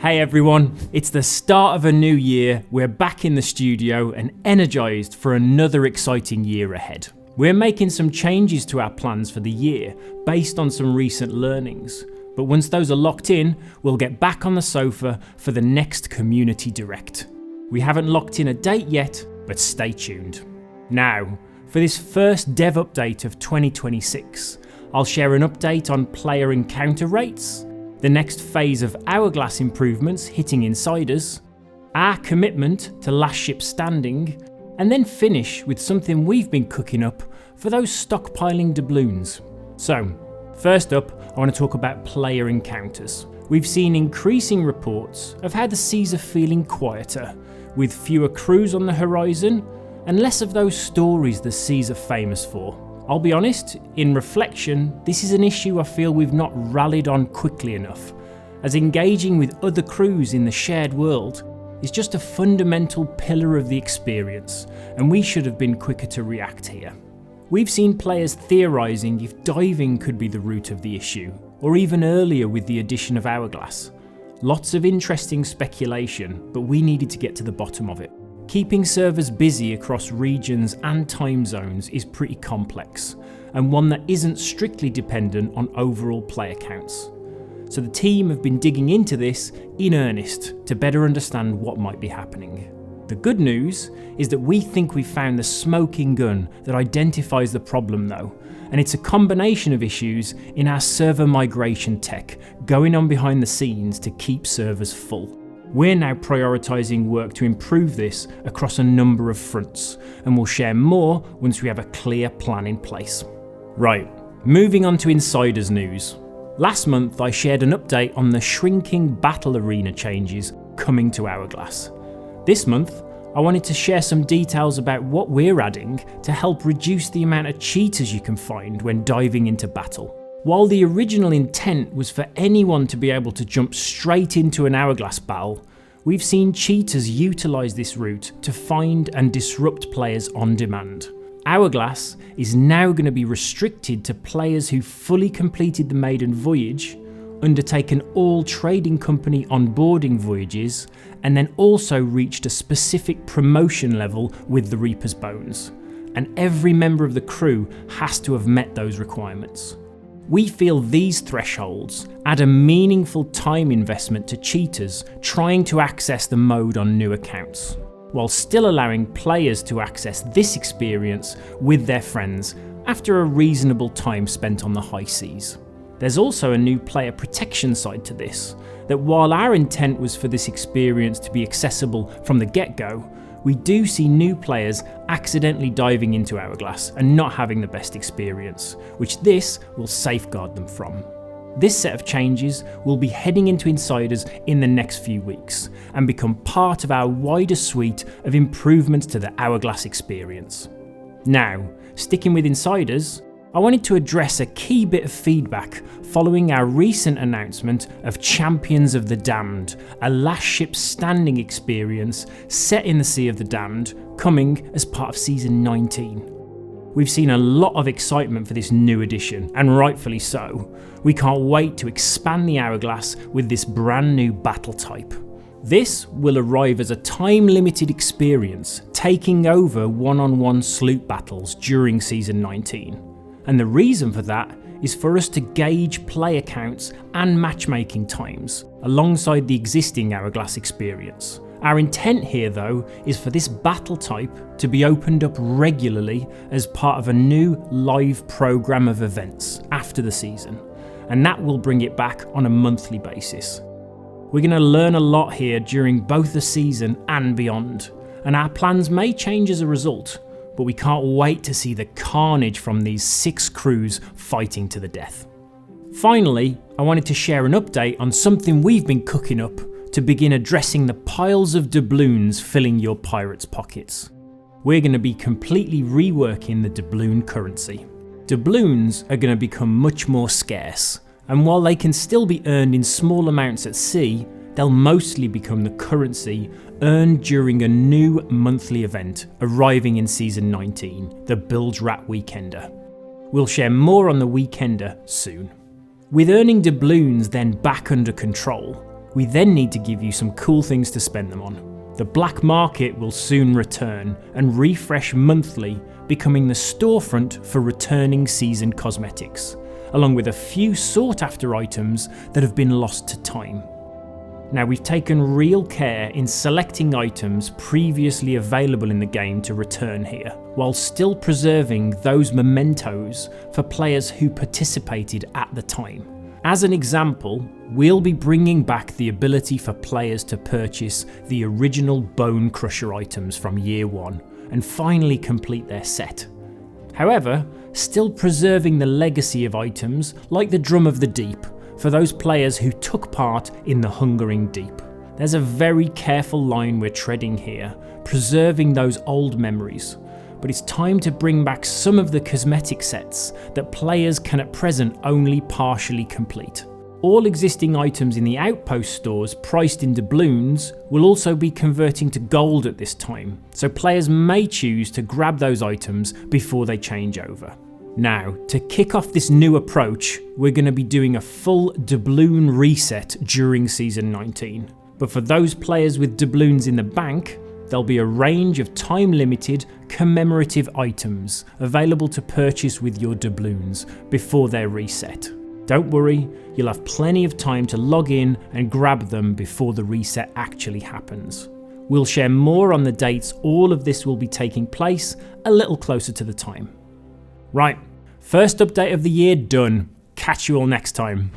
Hey everyone, it's the start of a new year. We're back in the studio and energised for another exciting year ahead. We're making some changes to our plans for the year based on some recent learnings. But once those are locked in, we'll get back on the sofa for the next Community Direct. We haven't locked in a date yet, but stay tuned. Now, for this first dev update of 2026, I'll share an update on player encounter rates, the next phase of Hourglass improvements hitting insiders, our commitment to last ship standing, and then finish with something we've been cooking up for those stockpiling doubloons. So, first up, I want to talk about player encounters. We've seen increasing reports of how the seas are feeling quieter, with fewer crews on the horizon and less of those stories the seas are famous for. I'll be honest, in reflection, this is an issue I feel we've not rallied on quickly enough, as engaging with other crews in the shared world is just a fundamental pillar of the experience, and we should have been quicker to react here. We've seen players theorising if diving could be the root of the issue, or even earlier with the addition of Hourglass. Lots of interesting speculation, but we needed to get to the bottom of it. Keeping servers busy across regions and time zones is pretty complex, and one that isn't strictly dependent on overall player counts. So the team have been digging into this in earnest to better understand what might be happening. The good news is that we think we've found the smoking gun that identifies the problem though, and it's a combination of issues in our server migration tech going on behind the scenes to keep servers full. We're now prioritising work to improve this across a number of fronts, and we'll share more once we have a clear plan in place. Right, moving on to Insiders news. Last month I shared an update on the shrinking battle arena changes coming to Hourglass. This month I wanted to share some details about what we're adding to help reduce the amount of cheaters you can find when diving into battle. While the original intent was for anyone to be able to jump straight into an Hourglass battle, we've seen cheaters utilise this route to find and disrupt players on demand. Hourglass is now going to be restricted to players who fully completed the maiden voyage, undertaken all trading company onboarding voyages, and then also reached a specific promotion level with the Reaper's Bones. And every member of the crew has to have met those requirements. We feel these thresholds add a meaningful time investment to cheaters trying to access the mode on new accounts, while still allowing players to access this experience with their friends after a reasonable time spent on the high seas. There's also a new player protection side to this, that while our intent was for this experience to be accessible from the get-go, we do see new players accidentally diving into Hourglass and not having the best experience, which this will safeguard them from. This set of changes will be heading into Insiders in the next few weeks and become part of our wider suite of improvements to the Hourglass experience. Now, sticking with Insiders, I wanted to address a key bit of feedback following our recent announcement of Champions of the Damned, a last ship standing experience set in the Sea of the Damned, coming as part of Season 19. We've seen a lot of excitement for this new edition, and rightfully so. We can't wait to expand the Hourglass with this brand new battle type. This will arrive as a time-limited experience, taking over one-on-one sloop battles during Season 19. And the reason for that is for us to gauge player counts and matchmaking times alongside the existing Hourglass experience. Our intent here though is for this battle type to be opened up regularly as part of a new live programme of events after the season, and that will bring it back on a monthly basis. We're going to learn a lot here during both the season and beyond, and our plans may change as a result, but we can't wait to see the carnage from these 6 crews fighting to the death. Finally, I wanted to share an update on something we've been cooking up to begin addressing the piles of doubloons filling your pirates' pockets. We're going to be completely reworking the doubloon currency. Doubloons are going to become much more scarce, and while they can still be earned in small amounts at sea, they'll mostly become the currency earned during a new monthly event arriving in Season 19, the Bilge Rat Weekender. We'll share more on the Weekender soon. With earning doubloons then back under control, We then need to give you some cool things to spend them on. The black market will soon return and refresh monthly, becoming the storefront for returning season cosmetics, along with a few sought after items that have been lost to time. Now, we've taken real care in selecting items previously available in the game to return here, while still preserving those mementos for players who participated at the time. As an example, we'll be bringing back the ability for players to purchase the original Bone Crusher items from year 1 and finally complete their set. However, still preserving the legacy of items like the Drum of the Deep for those players who took part in the Hungering Deep. There's a very careful line we're treading here, preserving those old memories. But it's time to bring back some of the cosmetic sets that players can at present only partially complete. All existing items in the Outpost stores priced in doubloons will also be converting to gold at this time, so players may choose to grab those items before they change over. Now, to kick off this new approach, we're going to be doing a full doubloon reset during Season 19. But for those players with doubloons in the bank, there'll be a range of time-limited commemorative items available to purchase with your doubloons before they're reset. Don't worry, you'll have plenty of time to log in and grab them before the reset actually happens. We'll share more on the dates all of this will be taking place a little closer to the time. Right, first update of the year done. Catch you all next time.